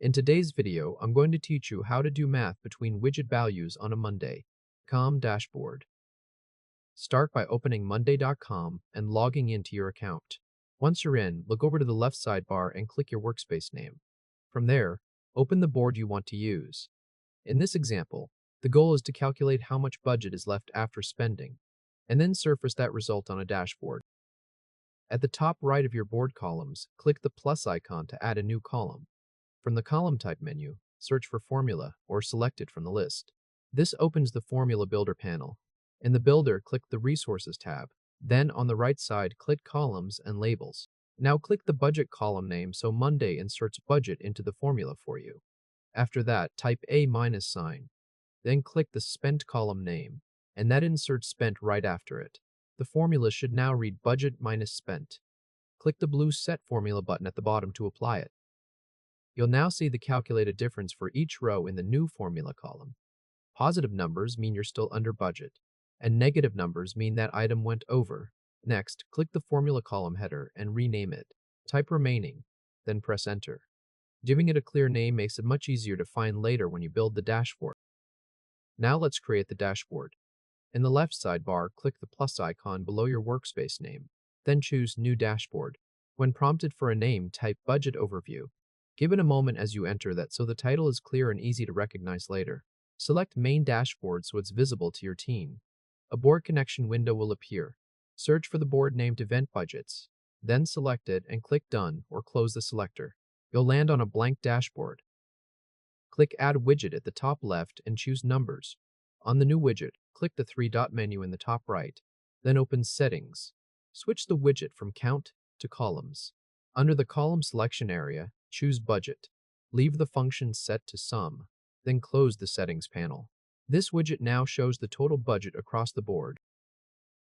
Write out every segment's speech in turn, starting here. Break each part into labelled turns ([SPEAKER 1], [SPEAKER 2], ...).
[SPEAKER 1] In today's video, I'm going to teach you how to do math between widget values on a Monday. Com dashboard. Start by opening monday.com and logging into your account. Once you're in, look over to the left sidebar and click your workspace name. From there, open the board you want to use. In this example, the goal is to calculate how much budget is left after spending, and then surface that result on a dashboard. At the top right of your board columns, click the plus icon to add a new column. From the column type menu, search for Formula or select it from the list. This opens the Formula Builder panel. In the Builder, click the Resources tab. Then on the right side, click Columns and Labels. Now click the Budget column name so Monday inserts budget into the formula for you. After that, type a minus sign. Then click the Spent column name, and that inserts spent right after it. The formula should now read budget minus spent. Click the blue Set Formula button at the bottom to apply it. You'll now see the calculated difference for each row in the new formula column. Positive numbers mean you're still under budget, and negative numbers mean that item went over. Next, click the formula column header and rename it. Type remaining, then press enter. Giving it a clear name makes it much easier to find later when you build the dashboard. Now let's create the dashboard. In the left sidebar, click the plus icon below your workspace name, then choose New Dashboard. When prompted for a name, type Budget Overview. Give it a moment as you enter that so the title is clear and easy to recognize later. Select Main Dashboard so it's visible to your team. A board connection window will appear. Search for the board named Event Budgets. Then select it and click Done or close the selector. You'll land on a blank dashboard. Click Add Widget at the top left and choose Numbers. On the new widget, click the three-dot menu in the top right, then open Settings. Switch the widget from Count to Columns. Under the column selection area, choose Budget. Leave the function set to Sum, then close the Settings panel. This widget now shows the total budget across the board.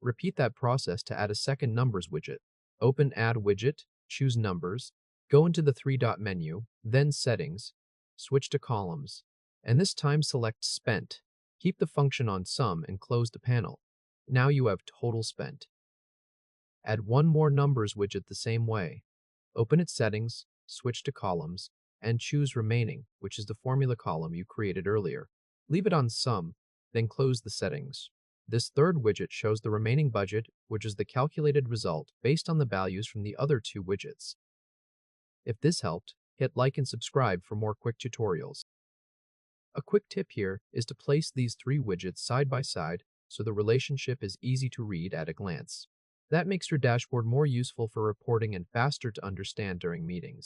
[SPEAKER 1] Repeat that process to add a second Numbers widget. Open Add Widget, choose Numbers, go into the three-dot menu, then Settings, switch to Columns, and this time select Spent. Keep the function on Sum and close the panel. Now you have Total Spent. Add one more Numbers widget the same way. Open its Settings, switch to Columns, and choose Remaining, which is the formula column you created earlier. Leave it on Sum, then close the settings. This third widget shows the remaining budget, which is the calculated result based on the values from the other two widgets. If this helped, hit like and subscribe for more quick tutorials. A quick tip here is to place these three widgets side by side so the relationship is easy to read at a glance. That makes your dashboard more useful for reporting and faster to understand during meetings.